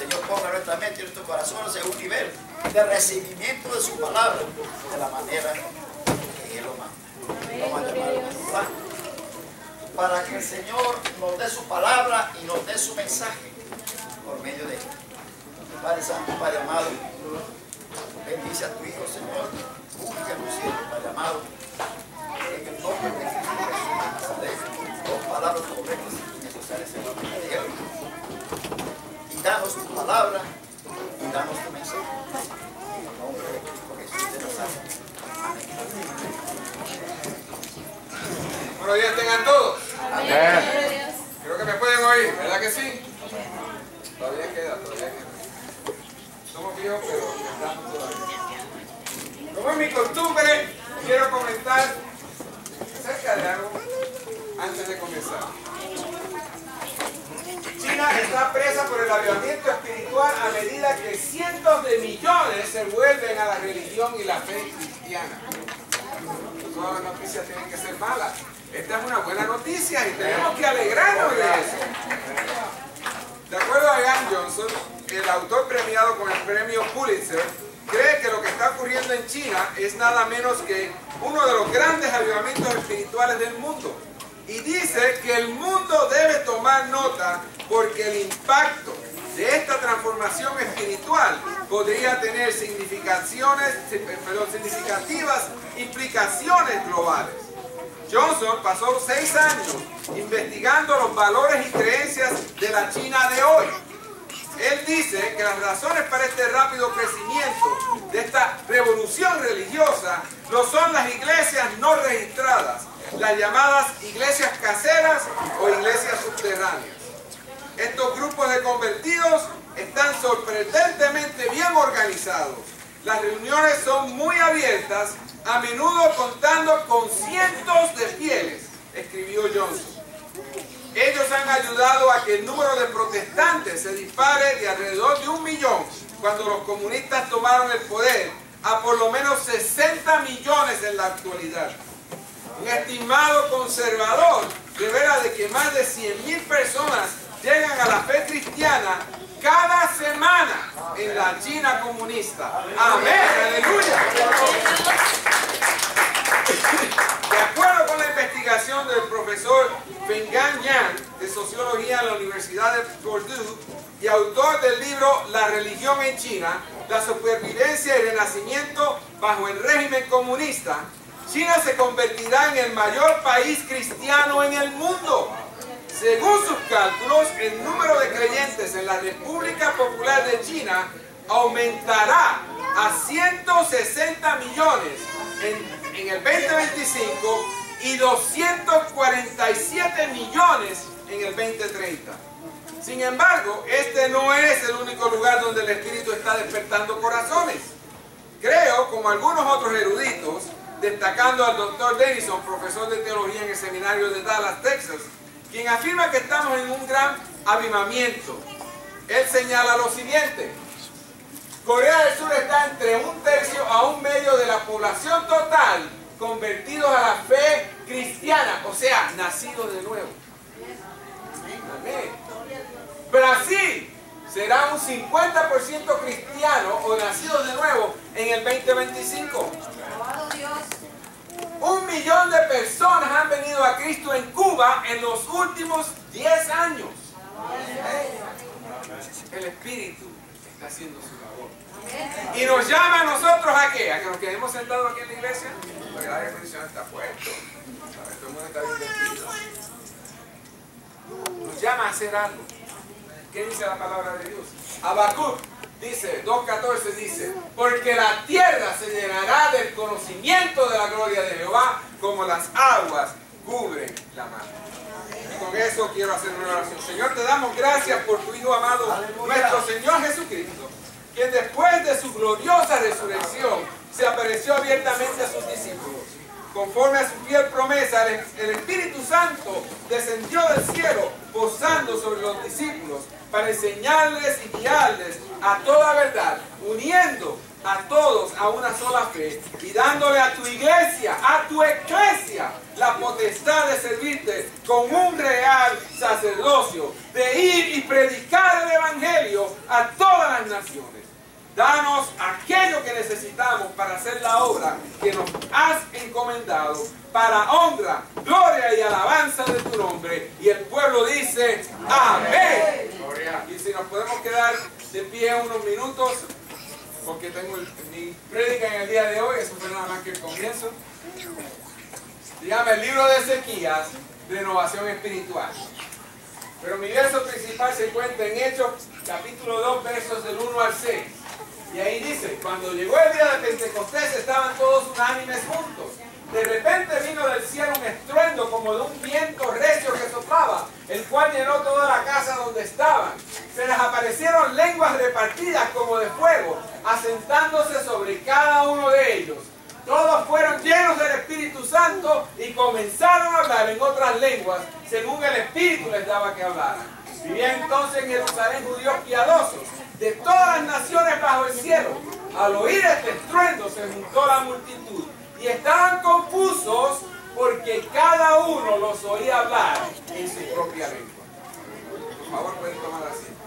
Señor ponga en nuestra mente y en nuestros corazones en un nivel de recibimiento de su palabra de la manera que Él lo manda. Vamos a llamar a Juan para que el Señor nos dé su palabra y nos dé su mensaje por medio de Él. Padre Santo, Padre amado, bendice a tu Hijo, Señor. Búscanos, Padre amado, en el nombre de Cristo Jesús, con palabras correctas y necesarias en la vida de Él. Y danos tu palabra y danos tu mensaje. En el nombre de Cristo Jesús de Nazaret. Buenos días tengan todos. Amén. Creo que me pueden oír, ¿verdad que sí? Todavía queda. Somos viejos, pero estamos todavía. Como es mi costumbre, quiero comentar acerca de algo antes de comenzar. China está presa por el avivamiento espiritual a medida que cientos de millones se vuelven a la religión y la fe cristiana. Todas las noticias tienen que ser malas. Esta es una buena noticia y tenemos que alegrarnos de eso. De acuerdo a Ian Johnson, el autor premiado con el premio Pulitzer, cree que lo que está ocurriendo en China es nada menos que uno de los grandes avivamientos espirituales del mundo. Y dice que el mundo debe tomar nota porque el impacto de esta transformación espiritual podría tener significativas implicaciones globales. Johnson pasó 6 años investigando los valores y creencias de la China de hoy. Él dice que las razones para este rápido crecimiento de esta revolución religiosa no son las iglesias no registradas, las llamadas iglesias caseras o iglesias subterráneas. Estos grupos de convertidos están sorprendentemente bien organizados. Las reuniones son muy abiertas, a menudo contando con cientos de fieles, escribió Johnson. Ellos han ayudado a que el número de protestantes se dispare de alrededor de 1 millón cuando los comunistas tomaron el poder a por lo menos 60 millones en la actualidad. Un estimado conservador revela de que más de 100.000 personas llegan a la fe cristiana cada semana en la China comunista. Amén, aleluya. De acuerdo con la investigación del profesor Fenggang Yan, de Sociología en la Universidad de Purdue y autor del libro La religión en China, la supervivencia y renacimiento bajo el régimen comunista, China se convertirá en el mayor país cristiano en el mundo. Según sus cálculos, el número de creyentes en la República Popular de China aumentará a 160 millones en el 2025 y 247 millones en el 2030. Sin embargo, este no es el único lugar donde el Espíritu está despertando corazones. Creo, como algunos otros eruditos, destacando al Dr. Denison, profesor de teología en el seminario de Dallas, Texas, quien afirma que estamos en un gran avivamiento. Él señala lo siguiente: Corea del Sur está entre 1/3 a 1/2 de la población total convertidos a la fe cristiana, o sea, nacidos de nuevo. Amén. Brasil será un 50% cristiano o nacidos de nuevo en el 2025. 1 millón de personas han venido a Cristo en Cuba en los últimos 10 años. El Espíritu está haciendo su labor. Y nos llama a nosotros ¿a qué? ¿A que nos quedemos sentados aquí en la iglesia? Porque el aire acondicionado está puesto. Todo el mundo está bien vestido. Nos llama a hacer algo. ¿Qué dice la palabra de Dios? Habacuc dice, 2:14 dice: porque la tierra se llenará del conocimiento de la gloria de Jehová, como las aguas cubren la mar. Y con eso quiero hacer una oración. Señor, te damos gracias por tu Hijo amado, nuestro Señor Jesucristo, quien después de su gloriosa resurrección se apareció abiertamente a sus discípulos. Conforme a su fiel promesa, el Espíritu Santo descendió del cielo, posando sobre los discípulos, para enseñarles y guiarles a toda verdad, uniendo a todos a una sola fe y dándole a tu iglesia, a tu eclesia, la potestad de servirte con un real sacerdocio, de ir y predicar el Evangelio a a todas las naciones. Danos aquello que necesitamos para hacer la obra que nos has encomendado, para honra, gloria y alabanza de tu nombre. Y el pueblo dice, amén. Y si nos podemos quedar de pie unos minutos, porque tengo mi prédica en el día de hoy, eso fue nada más que el comienzo. Dígame, el libro de Ezequías, renovación espiritual. Pero mi verso principal se encuentra en Hechos, capítulo 2, versos del 1 al 6. Y ahí dice, cuando llegó el día de Pentecostés estaban todos unánimes juntos. De repente vino del cielo un estruendo como de un viento recio que soplaba, el cual llenó toda la casa donde estaban. Se les aparecieron lenguas repartidas como de fuego, asentándose sobre cada uno de ellos. Todos fueron llenos del Espíritu Santo y comenzaron a hablar en otras lenguas, según el Espíritu les daba que hablaran. Vivían entonces en Jerusalén judíos piadosos, de todas las naciones bajo el cielo. Al oír este estruendo se juntó la multitud y estaban confusos porque cada uno los oía hablar en su propia lengua. Por favor, pueden tomar asiento.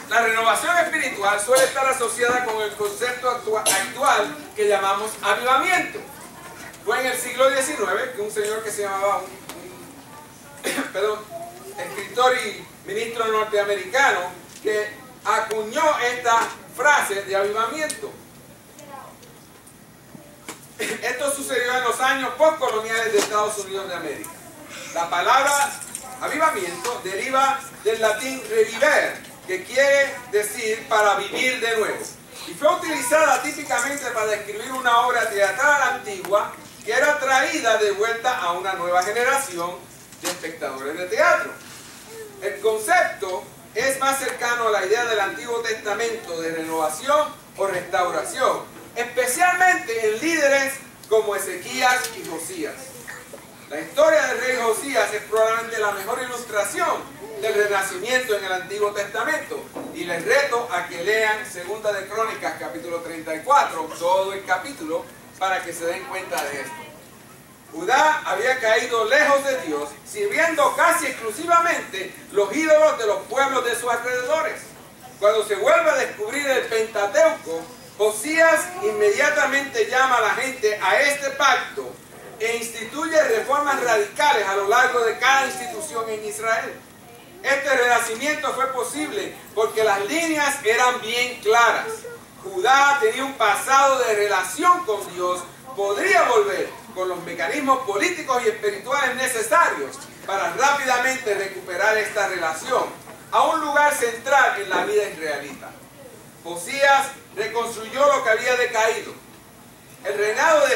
La renovación espiritual suele estar asociada con el concepto actual que llamamos avivamiento. Fue en el siglo XIX que un señor que se llamaba escritor y ministro norteamericano que acuñó esta frase de avivamiento. Esto sucedió en los años postcoloniales de Estados Unidos de América. La palabra avivamiento deriva del latín reviver, que quiere decir para vivir de nuevo, y fue utilizada típicamente para describir una obra teatral antigua que era traída de vuelta a una nueva generación de espectadores de teatro. El concepto es más cercano a la idea del Antiguo Testamento de renovación o restauración, especialmente en líderes como Ezequías y Josías. La historia del rey Josías es probablemente la mejor ilustración del renacimiento en el Antiguo Testamento, y les reto a que lean 2 de Crónicas capítulo 34, todo el capítulo, para que se den cuenta de esto. Judá había caído lejos de Dios, sirviendo casi exclusivamente los ídolos de los pueblos de sus alrededores. Cuando se vuelve a descubrir el Pentateuco, Josías inmediatamente llama a la gente a este pacto e instituye reformas radicales a lo largo de cada institución en Israel. Este renacimiento fue posible porque las líneas eran bien claras. Judá tenía un pasado de relación con Dios, podría volver con los mecanismos políticos y espirituales necesarios para rápidamente recuperar esta relación a un lugar central en la vida israelita. Josías reconstruyó lo que había decaído. El reinado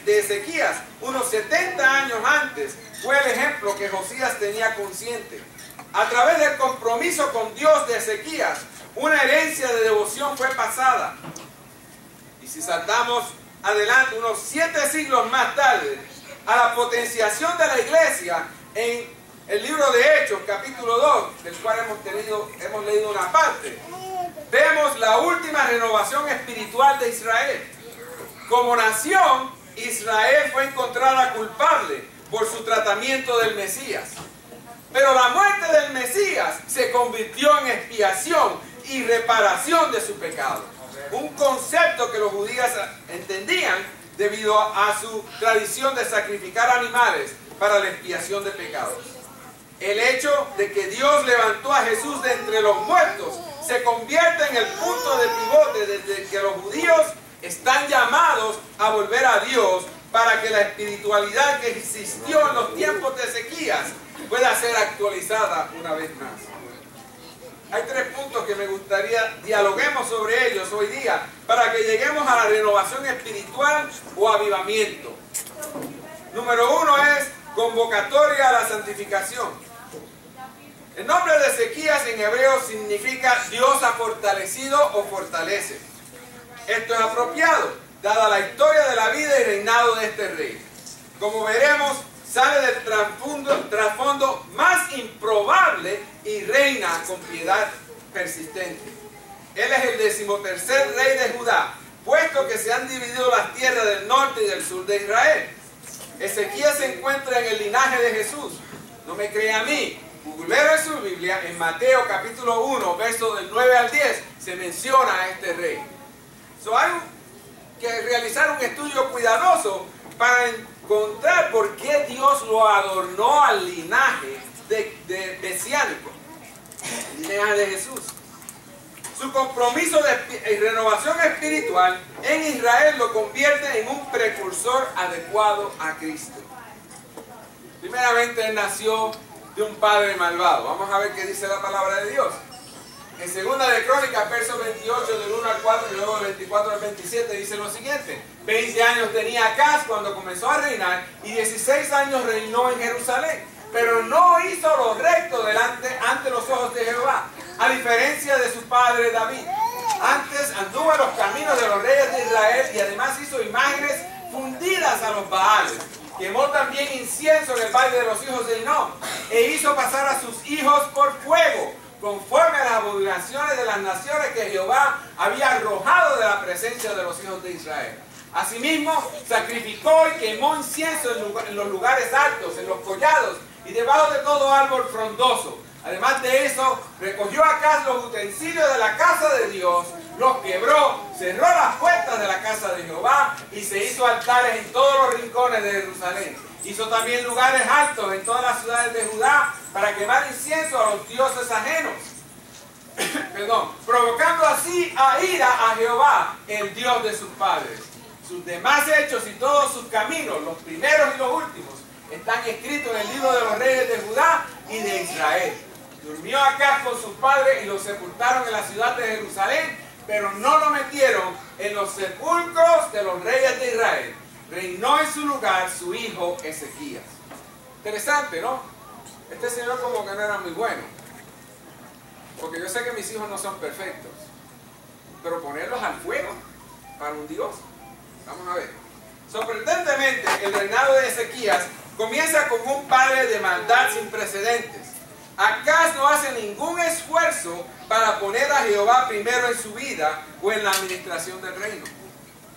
de Ezequías, unos 70 años antes, fue el ejemplo que Josías tenía consciente. A través del compromiso con Dios de Ezequías, una herencia de devoción fue pasada. Y si saltamos adelante unos 7 siglos más tarde, a la potenciación de la iglesia, en el libro de Hechos, capítulo 2, del cual hemos leído una parte, vemos la última renovación espiritual de Israel. Como nación, Israel fue encontrada culpable por su tratamiento del Mesías. Pero la muerte del Mesías se convirtió en expiación y reparación de su pecado. Un concepto que los judíos entendían debido a su tradición de sacrificar animales para la expiación de pecados. El hecho de que Dios levantó a Jesús de entre los muertos se convierte en el punto de pivote desde que los judíos están llamados a volver a Dios para que la espiritualidad que existió en los tiempos de Ezequías pueda ser actualizada una vez más. Hay 3 puntos que me gustaría dialoguemos sobre ellos hoy día para que lleguemos a la renovación espiritual o avivamiento. Número 1 es convocatoria a la santificación. El nombre de Ezequías en hebreo significa Dios ha fortalecido o fortalece. Esto es apropiado, dada la historia de la vida y reinado de este rey. Como veremos, sale del trasfondo más improbable y reina con piedad persistente. Él es el 13º rey de Judá, puesto que se han dividido las tierras del norte y del sur de Israel. Ezequías se encuentra en el linaje de Jesús. No me cree a mí, googleo eso su Biblia, en Mateo capítulo 1, versos del 9 al 10, se menciona a este rey. Hay que realizar un estudio cuidadoso para encontrar por qué Dios lo adornó al linaje mesiánico, el linaje de Jesús. Su compromiso de renovación espiritual en Israel lo convierte en un precursor adecuado a Cristo. Primeramente, él nació de un padre malvado. Vamos a ver qué dice la palabra de Dios. En Segunda de Crónicas, verso 28, del 1 al 4 y luego del 24 al 27, dice lo siguiente: 20 años tenía Acaz cuando comenzó a reinar y 16 años reinó en Jerusalén. Pero no hizo lo recto ante los ojos de Jehová, a diferencia de su padre David. Antes anduvo en los caminos de los reyes de Israel y además hizo imágenes fundidas a los Baales. Quemó también incienso en el valle de los hijos de Hinnom e hizo pasar a sus hijos por fuego, conforme a las abominaciones de las naciones que Jehová había arrojado de la presencia de los hijos de Israel. Asimismo, sacrificó y quemó incienso en los lugares altos, en los collados y debajo de todo árbol frondoso. Además de eso, recogió Acaz los utensilios de la casa de Dios, los quebró, cerró las puertas de la casa de Jehová y se hizo altares en todos los rincones de Jerusalén. Hizo también lugares altos en todas las ciudades de Judá para quemar incienso a los dioses ajenos. Provocando así a ira a Jehová, el Dios de sus padres. Sus demás hechos y todos sus caminos, los primeros y los últimos, están escritos en el libro de los reyes de Judá y de Israel. Durmió Acaz con sus padres y lo sepultaron en la ciudad de Jerusalén, pero no lo metieron en los sepulcros de los reyes de Israel. Reinó en su lugar su hijo Ezequías. Interesante, ¿no? Este señor como que no era muy bueno. Porque yo sé que mis hijos no son perfectos. Pero ponerlos al fuego para un Dios. Vamos a ver. Sorprendentemente, el reinado de Ezequías comienza con un padre de maldad sin precedentes. Acaz no hace ningún esfuerzo para poner a Jehová primero en su vida o en la administración del reino.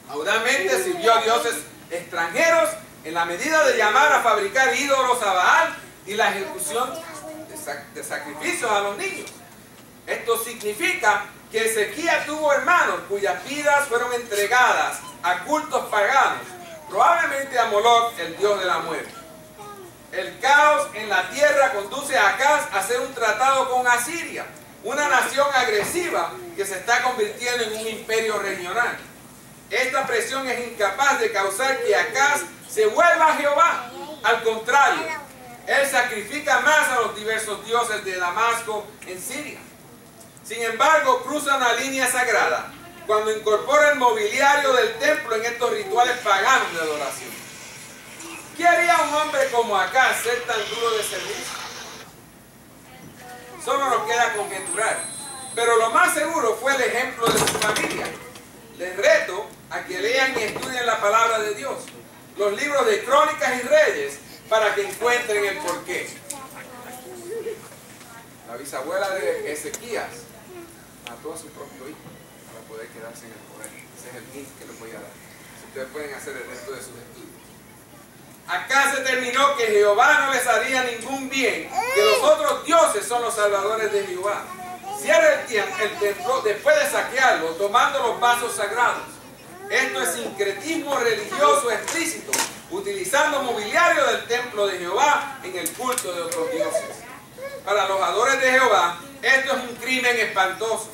Audazmente sirvió a dioses extranjeros en la medida de llamar a fabricar ídolos a Baal y la ejecución de sacrificios a los niños. Esto significa que Ezequías tuvo hermanos cuyas vidas fueron entregadas a cultos paganos, probablemente a Moloch, el dios de la muerte. El caos en la tierra conduce a Acaz a hacer un tratado con Asiria, una nación agresiva que se está convirtiendo en un imperio regional. Esta presión es incapaz de causar que Acaz se vuelva a Jehová. Al contrario, él sacrifica más a los diversos dioses de Damasco en Siria. Sin embargo, cruza una línea sagrada cuando incorpora el mobiliario del templo en estos rituales paganos de adoración. ¿Qué haría un hombre como Acaz ser tan duro de servir? Solo nos queda conjeturar. Pero lo más seguro fue el ejemplo de su familia. Les reto a que lean y estudien la palabra de Dios, los libros de Crónicas y Reyes, para que encuentren el porqué. La bisabuela de Ezequías mató a su propio hijo para poder quedarse en el poder. Ese es el hint que les voy a dar. Ustedes pueden hacer el resto de sus estudios. Acá se determinó que Jehová no les haría ningún bien, que los otros dioses son los salvadores de Jehová. Cierra el templo después de saquearlo, tomando los vasos sagrados. Esto es sincretismo religioso explícito, utilizando mobiliario del templo de Jehová en el culto de otros dioses. Para los adoradores de Jehová, esto es un crimen espantoso.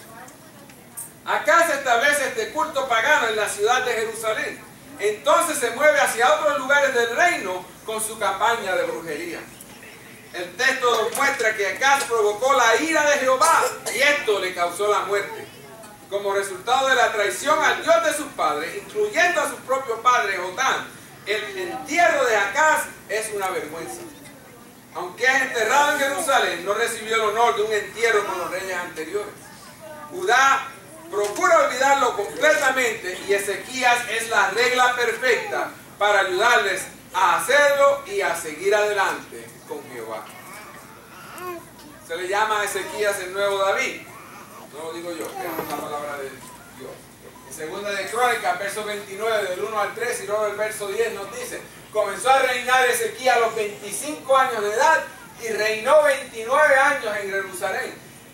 Acá se establece este culto pagano en la ciudad de Jerusalén. Entonces se mueve hacia otros lugares del reino con su campaña de brujería. El texto nos muestra que Acaz provocó la ira de Jehová y esto le causó la muerte. Como resultado de la traición al Dios de sus padres, incluyendo a su propio padre Jotam, el entierro de Acaz es una vergüenza. Aunque es enterrado en Jerusalén, no recibió el honor de un entierro con los reyes anteriores. Judá procura olvidarlo completamente y Ezequías es la regla perfecta para ayudarles a hacerlo y a seguir adelante con Jehová. Se le llama a Ezequías el nuevo David. No lo digo yo, es la palabra de Dios. En Segunda de Crónicas, verso 29, del 1 al 3 y luego el verso 10 nos dice: comenzó a reinar Ezequías a los 25 años de edad y reinó 29 años en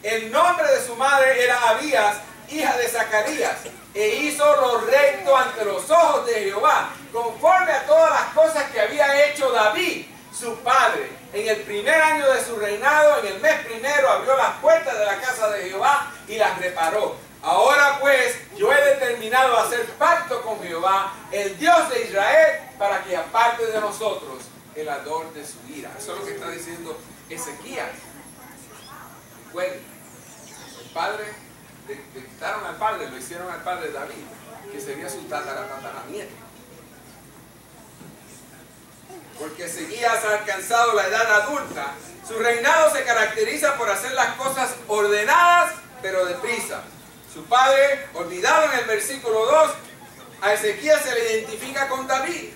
El nombre de su madre era Abías, hija de Zacarías, e hizo lo recto ante los ojos de Jehová, conforme a todas las cosas que había hecho David, su padre. En el primer año de su reinado, en el mes primero, abrió las puertas de la casa de Jehová y las reparó. Ahora pues, yo he determinado hacer pacto con Jehová, el Dios de Israel, para que aparte de nosotros el ardor de su ira. Eso es lo que está diciendo Ezequías. Recuerden, el padre, le quitaron al padre, lo hicieron al padre David, que sería su tataranieto. Porque Ezequías ha alcanzado la edad adulta. Su reinado se caracteriza por hacer las cosas ordenadas, pero deprisa. Su padre, olvidado en el versículo 2, a Ezequías se le identifica con David,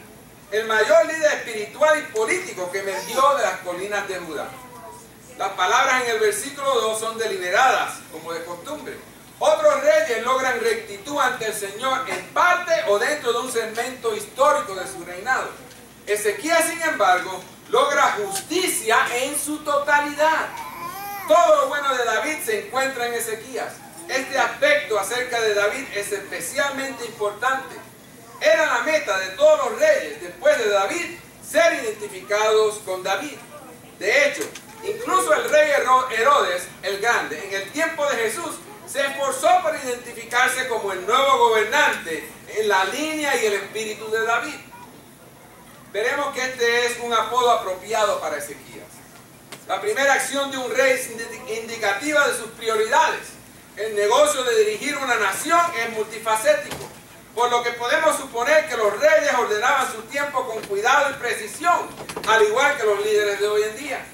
el mayor líder espiritual y político que emergió de las colinas de Judá. Las palabras en el versículo 2 son deliberadas, como de costumbre. Otros reyes logran rectitud ante el Señor en parte o dentro de un segmento histórico de su reinado. Ezequías, sin embargo, logra justicia en su totalidad. Todo lo bueno de David se encuentra en Ezequías. Este aspecto acerca de David es especialmente importante. Era la meta de todos los reyes, después de David, ser identificados con David. De hecho, incluso el rey Herodes el Grande, en el tiempo de Jesús, se esforzó por identificarse como el nuevo gobernante en la línea y el espíritu de David. Veremos que este es un apodo apropiado para Ezequías. La primera acción de un rey es indicativa de sus prioridades. El negocio de dirigir una nación es multifacético, por lo que podemos suponer que los reyes ordenaban su tiempo con cuidado y precisión, al igual que los líderes de hoy en día.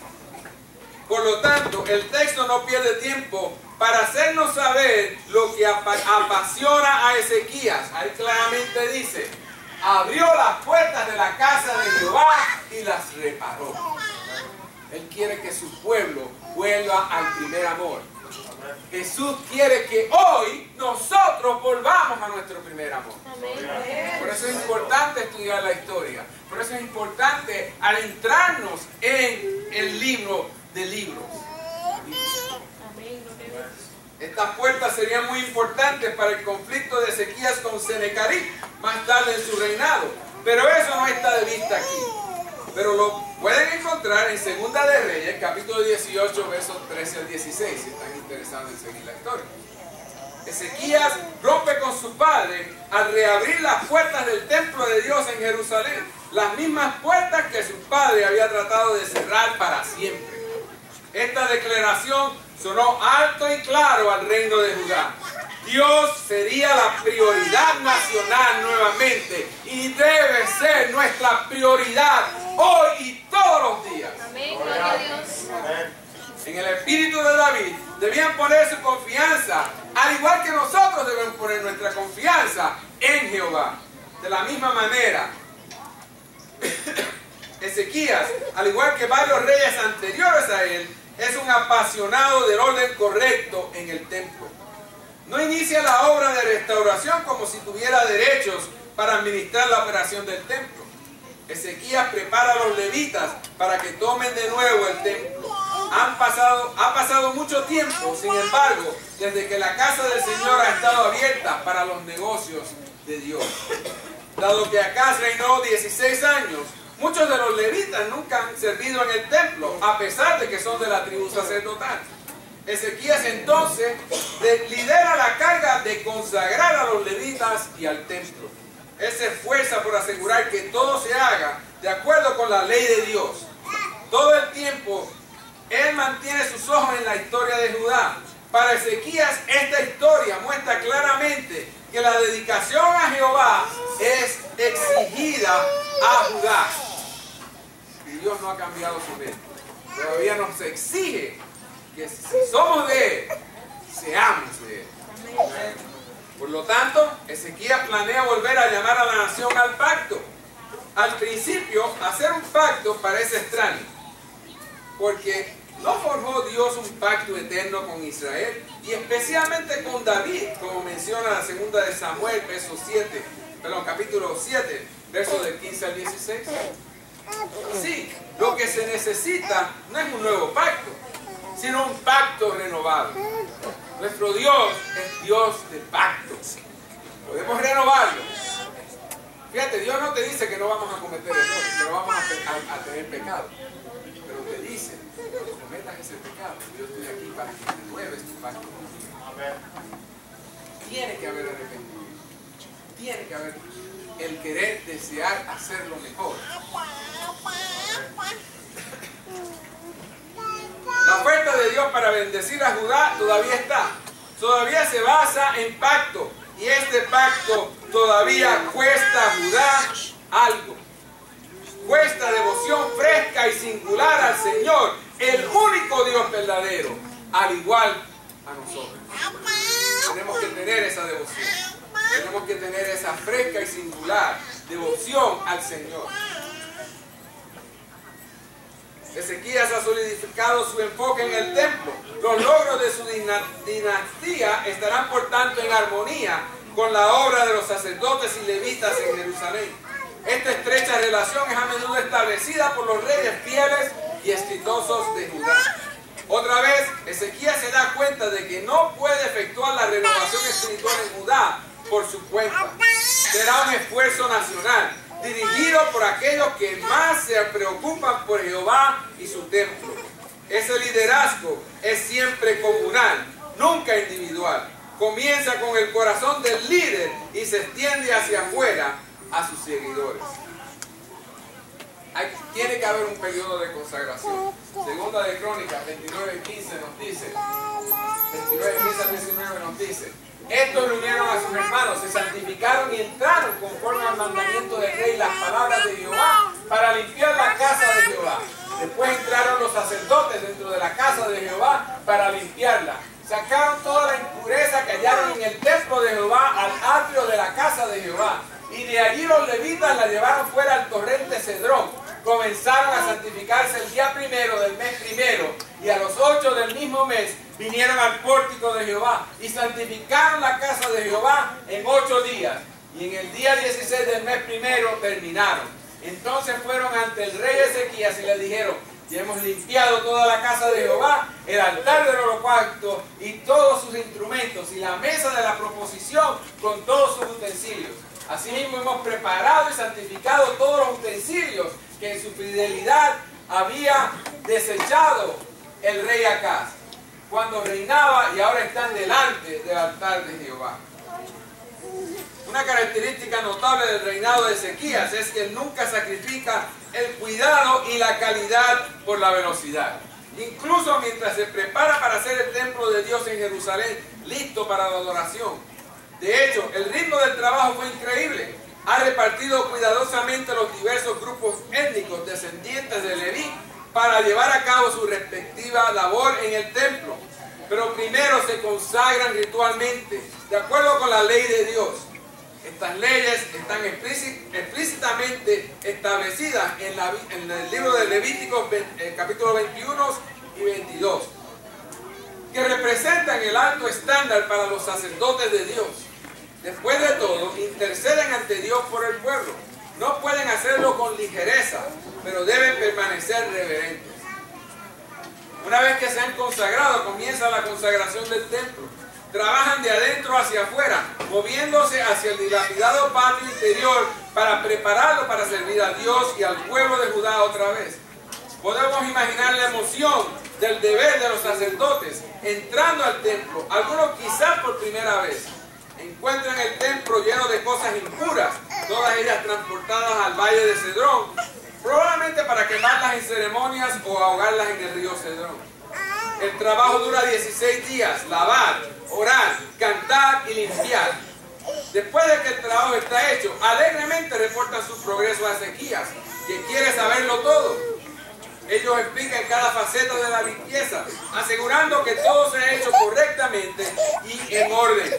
Por lo tanto, el texto no pierde tiempo para hacernos saber lo que apasiona a Ezequías. Ahí claramente dice: abrió las puertas de la casa de Jehová y las reparó. Él quiere que su pueblo vuelva al primer amor. Jesús quiere que hoy nosotros volvamos a nuestro primer amor. Por eso es importante estudiar la historia. Por eso es importante adentrarnos en el libro de libros. Estas puertas serían muy importantes para el conflicto de Ezequías con Senecarib más tarde en su reinado. Pero eso no está de vista aquí. Pero lo pueden encontrar en Segunda de Reyes, capítulo 18, versos 13 al 16, si están interesados en seguir la historia. Ezequías rompe con su padre al reabrir las puertas del templo de Dios en Jerusalén, las mismas puertas que su padre había tratado de cerrar para siempre. Esta declaración sonó alto y claro al reino de Judá. Dios sería la prioridad nacional nuevamente y debe ser nuestra prioridad hoy y todos los días. Amén, gloria a Dios. En el espíritu de David debían poner su confianza, al igual que nosotros debemos poner nuestra confianza en Jehová. De la misma manera, Ezequías, al igual que varios reyes anteriores a él, es un apasionado del orden correcto en el templo. No inicia la obra de restauración como si tuviera derechos para administrar la operación del templo. Ezequías prepara a los levitas para que tomen de nuevo el templo. Ha pasado mucho tiempo, sin embargo, desde que la casa del Señor ha estado abierta para los negocios de Dios. Dado que Acaz reinó 16 años, muchos de los levitas nunca han servido en el templo, a pesar de que son de la tribu sacerdotal. Ezequías entonces lidera la carga de consagrar a los levitas y al templo. Él se esfuerza por asegurar que todo se haga de acuerdo con la ley de Dios. Todo el tiempo, él mantiene sus ojos en la historia de Judá. Para Ezequías, esta historia muestra claramente que la dedicación a Jehová es exigida a Judá. Y Dios no ha cambiado su mente. Todavía nos exige que si somos de Él, seamos de Él. Por lo tanto, Ezequías planea volver a llamar a la nación al pacto. Al principio, hacer un pacto parece extraño, porque no forjó Dios un pacto eterno con Israel, y especialmente con David, como menciona la segunda de Samuel, capítulo 7, versos del 15 al 16. Sí, lo que se necesita no es un nuevo pacto, sino un pacto renovado. Nuestro Dios es Dios de pactos. Podemos renovarlo. Fíjate, Dios no te dice que no vamos a cometer errores, que no vamos a tener pecado. Pero te dice, cuando cometas ese pecado, yo estoy aquí para que renueves tu pacto conmigo. Tiene que haber arrepentimiento. Tiene que haber el querer, desear hacerlo mejor. La oferta de Dios para bendecir a Judá todavía está. Todavía se basa en pacto. Y este pacto todavía cuesta a Judá algo. Cuesta devoción fresca y singular al Señor, el único Dios verdadero, al igual a nosotros. Tenemos que tener esa devoción. Tenemos que tener esa fresca y singular devoción al Señor. Ezequías ha solidificado su enfoque en el templo. Los logros de su dinastía estarán por tanto en armonía con la obra de los sacerdotes y levitas en Jerusalén. Esta estrecha relación es a menudo establecida por los reyes fieles y exitosos de Judá. Otra vez, Ezequías se da cuenta de que no puede efectuar la renovación espiritual en Judá por su cuenta. Será un esfuerzo nacional, dirigido por aquellos que más se preocupan por Jehová y su templo. Ese liderazgo es siempre comunal, nunca individual. Comienza con el corazón del líder y se extiende hacia afuera a sus seguidores. Tiene que haber un periodo de consagración. Segunda de Crónicas 29:15 nos dice, 29:15 al 19 nos dice: estos reunieron a sus hermanos, se santificaron y entraron conforme al mandamiento del rey las palabras de Jehová para limpiar la casa de Jehová. Después entraron los sacerdotes dentro de la casa de Jehová para limpiarla. Sacaron toda la impureza que hallaron en el templo de Jehová al atrio de la casa de Jehová. Y de allí los levitas la llevaron fuera al torrente Cedrón. Comenzaron a santificarse el día primero del mes primero, y a los 8 del mismo mes vinieron al pórtico de Jehová y santificaron la casa de Jehová en 8 días. Y en el día 16 del mes primero terminaron. Entonces fueron ante el rey Ezequías y le dijeron: ya hemos limpiado toda la casa de Jehová, el altar del holocausto y todos sus instrumentos, y la mesa de la proposición con todos sus utensilios. Asimismo hemos preparado y santificado todos los utensilios que en su fidelidad había desechado el rey Acaz cuando reinaba, y ahora están delante del altar de Jehová. Una característica notable del reinado de Ezequías es que él nunca sacrifica el cuidado y la calidad por la velocidad. Incluso mientras se prepara para hacer el templo de Dios en Jerusalén listo para la adoración. De hecho, el ritmo del trabajo fue increíble. Ha repartido cuidadosamente los diversos grupos étnicos descendientes de Leví para llevar a cabo su respectiva labor en el templo. Pero primero se consagran ritualmente, de acuerdo con la ley de Dios. Estas leyes están explícitamente establecidas en el libro de Levíticos, capítulo 21 y 22, que representan el alto estándar para los sacerdotes de Dios. Después de todo, interceden ante Dios por el pueblo. No pueden hacerlo con ligereza, pero deben permanecer reverentes. Una vez que se han consagrado, comienza la consagración del templo. Trabajan de adentro hacia afuera, moviéndose hacia el dilapidado patio interior para prepararlo para servir a Dios y al pueblo de Judá otra vez. Podemos imaginar la emoción del deber de los sacerdotes entrando al templo, algunos quizás por primera vez. Encuentran el templo lleno de cosas impuras, todas ellas transportadas al valle de Cedrón, probablemente para quemarlas en ceremonias o ahogarlas en el río Cedrón. El trabajo dura 16 días, lavar, orar, cantar y limpiar. Después de que el trabajo está hecho, alegremente reportan su progreso a Ezequías, que quiere saberlo todo. Ellos explican cada faceta de la limpieza, asegurando que todo se ha hecho correctamente y en orden.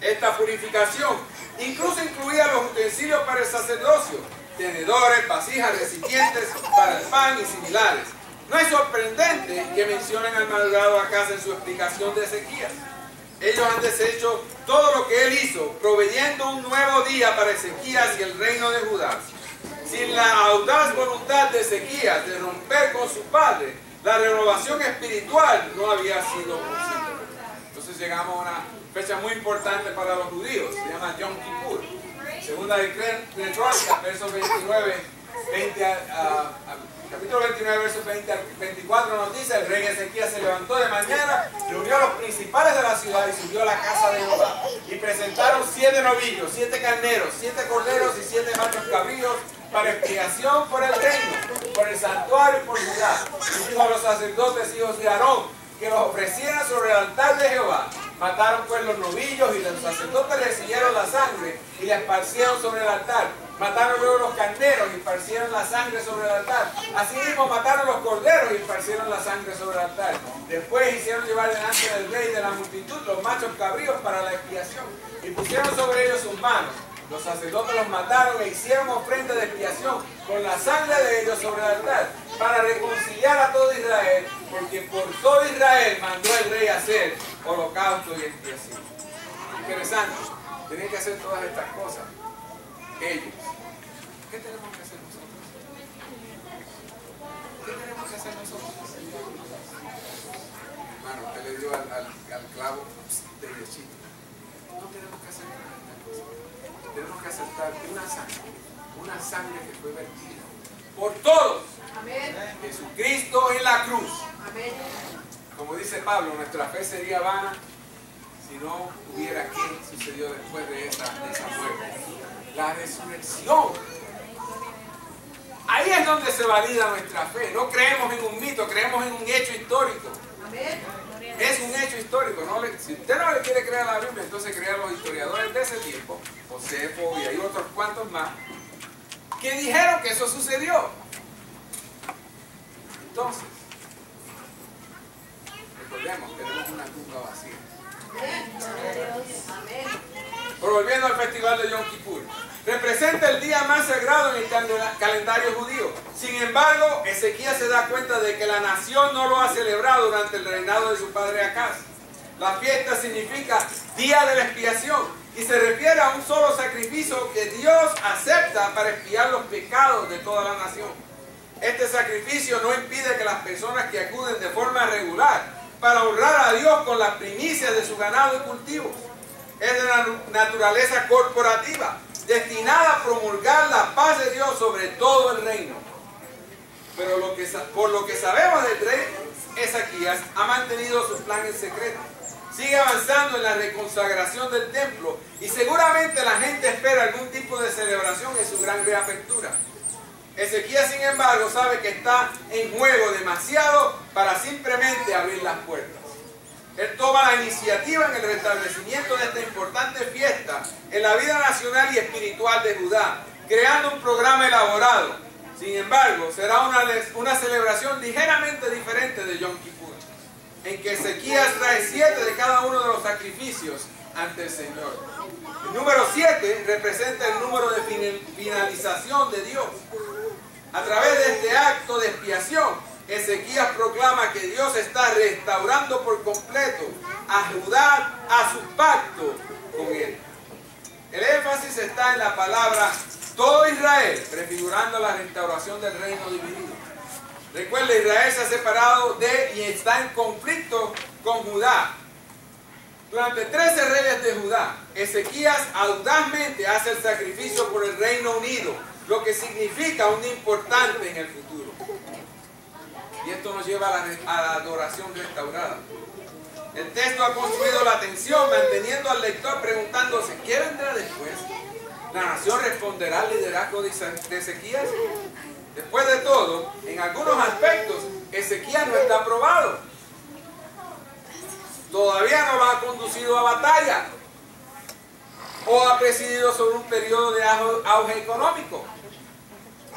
Esta purificación incluso incluía los utensilios para el sacerdocio, tenedores, vasijas, recipientes para el pan y similares. No es sorprendente que mencionen al malogrado Acaz en su explicación de Ezequías. Ellos han deshecho todo lo que él hizo, proveyendo un nuevo día para Ezequías y el reino de Judá. Sin la audaz voluntad de Ezequías de romper con su padre, la renovación espiritual no había sido posible. Entonces llegamos a una fecha muy importante para los judíos, se llama Yom Kippur. Segunda de Crónicas, versos 29, 20 capítulo 29, versos 20 al 24 nos dice: el rey Ezequías se levantó de mañana, reunió a los principales de la ciudad y subió a la casa de Jehová. Y presentaron 7 novillos, 7 carneros, 7 corderos y 7 machos cabríos para expiación por el reino, por el santuario y por Judá. Y dijo a los sacerdotes, hijos de Aarón, que los ofrecieran sobre el altar de Jehová. Mataron pues los novillos y los sacerdotes recibieron la sangre y la esparcieron sobre el altar. Mataron luego los carneros y esparcieron la sangre sobre el altar. Asimismo mataron los corderos y esparcieron la sangre sobre el altar. Después hicieron llevar delante del rey y de la multitud los machos cabríos para la expiación y pusieron sobre ellos sus manos. Los sacerdotes los mataron e hicieron ofrenda de expiación con la sangre de ellos sobre el altar para reconciliar a todo Israel, porque por todo Israel mandó el rey a hacer holocausto y expiación. Interesante, tenían que hacer todas estas cosas ellos. ¿Qué tenemos que hacer nosotros? ¿Qué tenemos que hacer nosotros? Hermano, usted le dio al clavo derechito. No tenemos que hacer nada. Tenemos que aceptar una sangre que fue vertida por todos. Amén. Jesucristo en la cruz. Amén. Como dice Pablo, nuestra fe sería vana si no hubiera qué sucedió después de esa muerte. La resurrección. Ahí es donde se valida nuestra fe. No creemos en un mito, creemos en un hecho histórico. Amén. Es un hecho histórico. Si usted no le quiere creer a la Biblia, entonces crea a los historiadores de ese tiempo, Josefo y hay otros cuantos más, que dijeron que eso sucedió. Entonces, recordemos, tenemos una tumba vacía. Pero volviendo al festival de Yom Kippur, representa el día más sagrado en el calendario judío. Sin embargo, Ezequías se da cuenta de que la nación no lo ha celebrado durante el reinado de su padre Acaz. La fiesta significa día de la expiación y se refiere a un solo sacrificio que Dios acepta para expiar los pecados de toda la nación. Este sacrificio no impide que las personas que acuden de forma regular para honrar a Dios con las primicias de su ganado y cultivos. Es de la naturaleza corporativa, destinada a promulgar la paz de Dios sobre todo el reino. Pero por lo que sabemos del rey Ezequías, ha mantenido su plan en secreto. Sigue avanzando en la reconsagración del templo y seguramente la gente espera algún tipo de celebración en su gran reapertura. Ezequías, sin embargo, sabe que está en juego demasiado para simplemente abrir las puertas. Él toma la iniciativa en el restablecimiento de esta importante fiesta en la vida nacional y espiritual de Judá, creando un programa elaborado. Sin embargo, será una celebración ligeramente diferente de Yom Kippur, en que Ezequías trae 7 de cada uno de los sacrificios ante el Señor. El número 7 representa el número de finalización de Dios. A través de este acto de expiación, Ezequías proclama que Dios está restaurando por completo a Judá a su pacto con él. El énfasis está en la palabra todo Israel, prefigurando la restauración del reino dividido. Recuerda, Israel se ha separado de y está en conflicto con Judá. Durante 13 reyes de Judá, Ezequías audazmente hace el sacrificio por el Reino Unido, lo que significa un importante en el futuro. Y esto nos lleva a la adoración restaurada. El texto ha construido la atención, manteniendo al lector preguntándose, ¿qué vendrá después? ¿La nación responderá al liderazgo de Ezequías? Después de todo, en algunos aspectos, Ezequías no está aprobado. Todavía no lo ha conducido a batalla o ha presidido sobre un periodo de auge económico.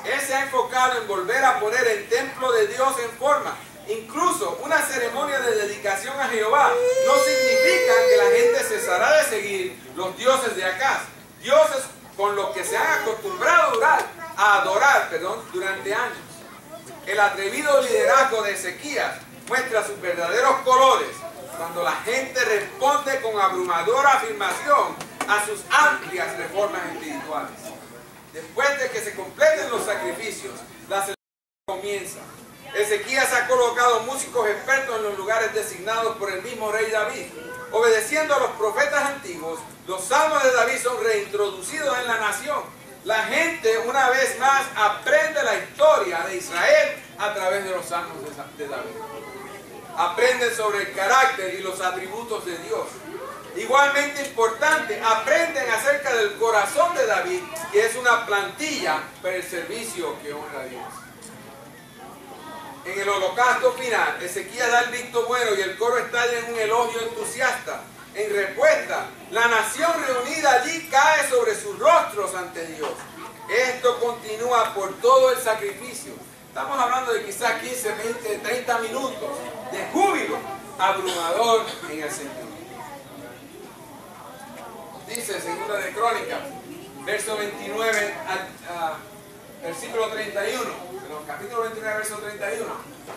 Él se ha enfocado en volver a poner el templo de Dios en forma. Incluso una ceremonia de dedicación a Jehová no significa que la gente cesará de seguir los dioses de Acaz, dioses con los que se han acostumbrado a adorar durante años. El atrevido liderazgo de Ezequías muestra sus verdaderos colores cuando la gente responde con abrumadora afirmación a sus amplias reformas espirituales. Después de que se completen los sacrificios, la celebración comienza. Ezequías ha colocado músicos expertos en los lugares designados por el mismo rey David. Obedeciendo a los profetas antiguos, los salmos de David son reintroducidos en la nación. La gente una vez más aprende la historia de Israel a través de los salmos de David. Aprenden sobre el carácter y los atributos de Dios. Igualmente importante, aprenden acerca del corazón de David, que es una plantilla para el servicio que honra a Dios. En el holocausto final, Ezequías da el visto bueno y el coro estalla en un elogio entusiasta. En respuesta, la nación reunida allí cae sobre sus rostros ante Dios. Esto continúa por todo el sacrificio. Estamos hablando de quizás 15, 20, 30 minutos de júbilo abrumador en el Señor. Dice Segunda de Crónicas, verso 29 versículo 31, perdón, capítulo 29, verso 31.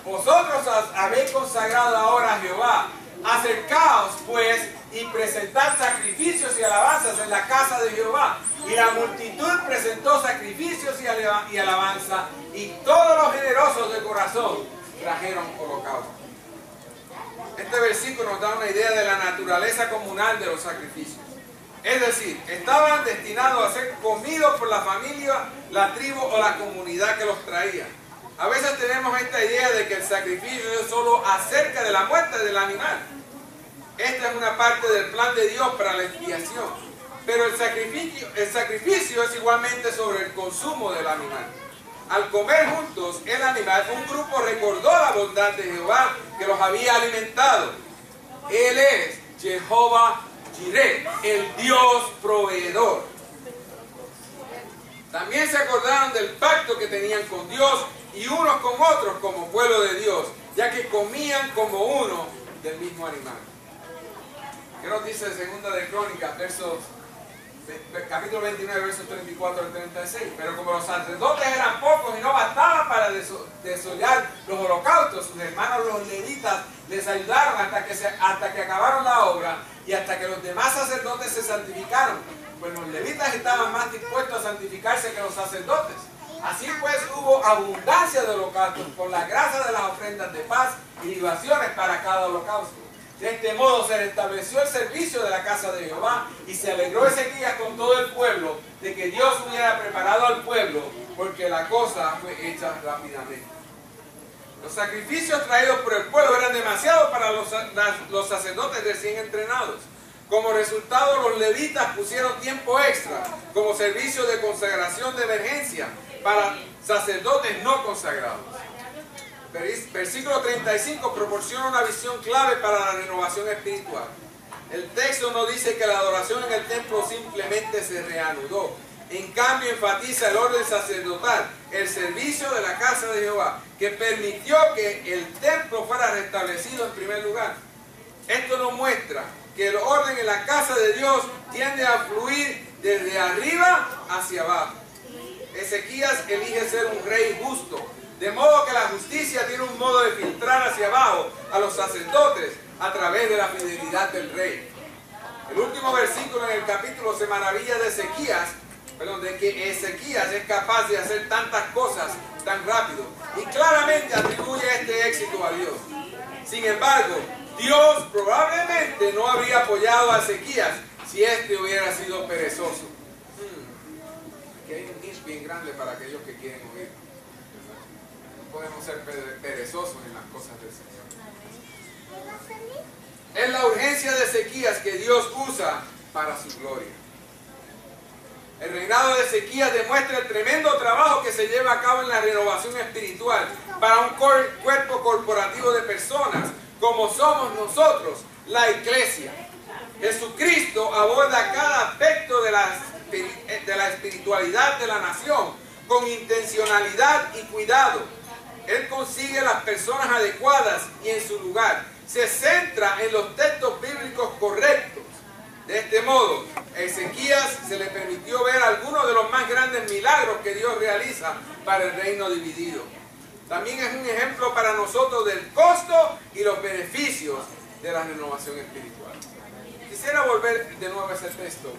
Vosotros habéis consagrado ahora a Jehová. Acercaos pues y presentad sacrificios y alabanzas en la casa de Jehová. Y la multitud presentó sacrificios y alabanza, y todos los generosos de corazón trajeron holocausto. Este versículo nos da una idea de la naturaleza comunal de los sacrificios. Es decir, estaban destinados a ser comidos por la familia, la tribu o la comunidad que los traía. A veces tenemos esta idea de que el sacrificio es solo acerca de la muerte del animal. Esta es una parte del plan de Dios para la expiación. Pero el sacrificio es igualmente sobre el consumo del animal. Al comer juntos el animal, un grupo recordó la bondad de Jehová que los había alimentado. Él es Jehová Jireh, el Dios proveedor. También se acordaron del pacto que tenían con Dios y unos con otros como pueblo de Dios, ya que comían como uno del mismo animal. ¿Qué nos dice Segunda de Crónicas, capítulo 29, versos 34 al 36? Pero como los sacerdotes eran pocos y no bastaban para desollar los holocaustos, sus hermanos los levitas les ayudaron hasta que acabaron la obra y hasta que los demás sacerdotes se santificaron, pues los levitas estaban más dispuestos a santificarse que los sacerdotes. Así pues hubo abundancia de holocaustos por la gracia de las ofrendas de paz y libaciones para cada holocausto. De este modo se restableció el servicio de la casa de Jehová y se alegró Ezequías con todo el pueblo de que Dios hubiera preparado al pueblo, porque la cosa fue hecha rápidamente. Los sacrificios traídos por el pueblo eran demasiados para los sacerdotes recién entrenados. Como resultado, los levitas pusieron tiempo extra como servicio de consagración de emergencia para sacerdotes no consagrados. Versículo 35 proporciona una visión clave para la renovación espiritual. El texto no dice que la adoración en el templo simplemente se reanudó. En cambio, enfatiza el orden sacerdotal, el servicio de la casa de Jehová, que permitió que el templo fuera restablecido en primer lugar. Esto nos muestra que el orden en la casa de Dios tiende a fluir desde arriba hacia abajo. Ezequías elige ser un rey justo, de modo que la justicia tiene un modo de filtrar hacia abajo a los sacerdotes a través de la fidelidad del rey. El último versículo en el capítulo se maravilla de que Ezequías es capaz de hacer tantas cosas tan rápido y claramente atribuye este éxito a Dios. Sin embargo, Dios probablemente no habría apoyado a Ezequías si éste hubiera sido perezoso. Aquí hay un hint bien grande para aquellos que quieren oír. No podemos ser perezosos en las cosas del Señor. Es la urgencia de Ezequías que Dios usa para su gloria. El reinado de Ezequías demuestra el tremendo trabajo que se lleva a cabo en la renovación espiritual para un cuerpo corporativo de personas como somos nosotros, la iglesia. Jesucristo aborda cada aspecto de la espiritualidad de la nación con intencionalidad y cuidado. Él consigue las personas adecuadas y en su lugar. Se centra en los textos bíblicos correctos. De este modo, a Ezequías se le permitió ver algunos de los más grandes milagros que Dios realiza para el reino dividido. También es un ejemplo para nosotros del costo y los beneficios de la renovación espiritual. Quisiera volver de nuevo a ese texto,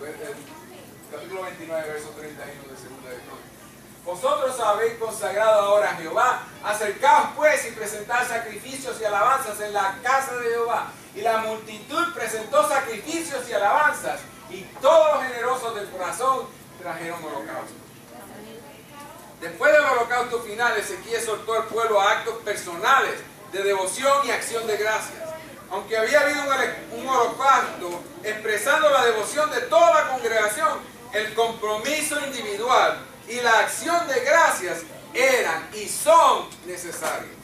capítulo 29, verso 31 de Segunda de Crónicas. Vosotros habéis consagrado ahora a Jehová. Acercaos pues y presentad sacrificios y alabanzas en la casa de Jehová. Y la multitud presentó sacrificios y alabanzas, y todos los generosos del corazón trajeron holocausto. Después del holocausto final, Ezequías soltó al pueblo a actos personales de devoción y acción de gracias. Aunque había habido un holocausto expresando la devoción de toda la congregación, el compromiso individual y la acción de gracias eran y son necesarios.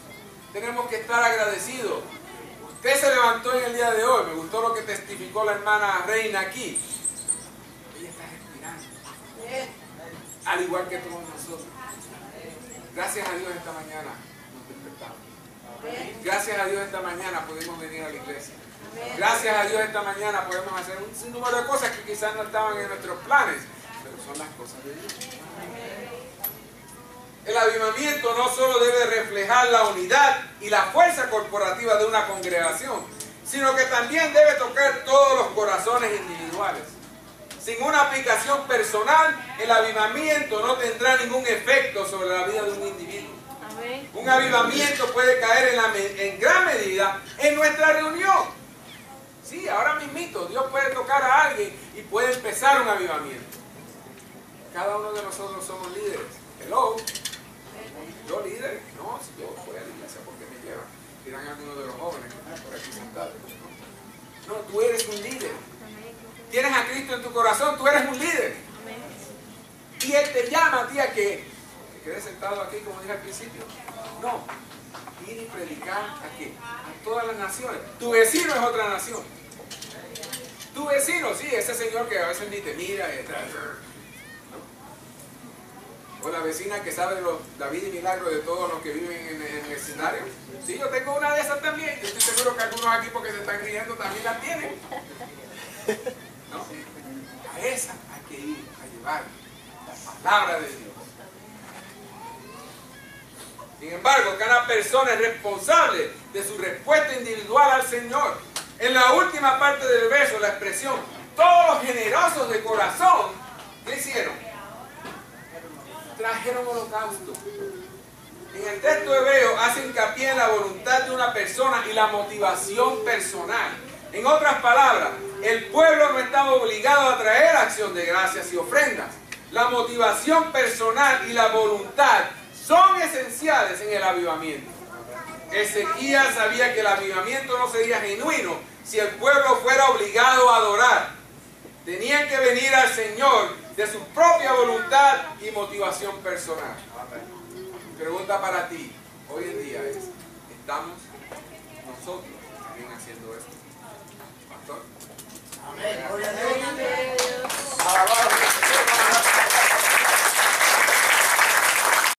Tenemos que estar agradecidos. Usted se levantó en el día de hoy. Me gustó lo que testificó la hermana Reina aquí. Ella está respirando, al igual que todos nosotros. Gracias a Dios esta mañana nos despertamos. Gracias a Dios esta mañana podemos venir a la iglesia. Gracias a Dios esta mañana podemos hacer un sinnúmero de cosas que quizás no estaban en nuestros planes, pero son las cosas de Dios. El avivamiento no solo debe reflejar la unidad y la fuerza corporativa de una congregación, sino que también debe tocar todos los corazones individuales. Sin una aplicación personal, el avivamiento no tendrá ningún efecto sobre la vida de un individuo. Amén. Un avivamiento puede caer en gran medida en nuestra reunión. Sí, ahora mismito, Dios puede tocar a alguien y puede empezar un avivamiento. Cada uno de nosotros somos líderes. Hello. ¿Yo líder? No, si yo voy a la iglesia porque me llevan. Dirán algunos de los jóvenes que están por aquí sentados. No, tú eres un líder. Tienes a Cristo en tu corazón, tú eres un líder. Y Él te llama a ti a que te quedes sentado aquí, como dije al principio. No, ir y predicar a qué? A todas las naciones. Tu vecino es otra nación. Tu vecino, sí, ese señor que a veces ni te mira y está. O la vecina que sabe la vida y milagro de todos los que viven en el escenario. Sí, yo tengo una de esas también. Yo estoy seguro que algunos aquí, porque se están riendo, también la tienen. ¿No? A esa hay que ir a llevar la palabra de Dios. Sin embargo, cada persona es responsable de su respuesta individual al Señor. En la última parte del verso, la expresión, todos los generosos de corazón, ¿qué hicieron? Trajeron holocausto. En el texto hebreo hace hincapié en la voluntad de una persona y la motivación personal. En otras palabras, el pueblo no estaba obligado a traer acción de gracias y ofrendas. La motivación personal y la voluntad son esenciales en el avivamiento. Ezequías sabía que el avivamiento no sería genuino si el pueblo fuera obligado a adorar. Tenían que venir al Señor de su propia voluntad y motivación personal. Mi pregunta para ti hoy en día es, ¿estamos nosotros también haciendo esto? Pastor.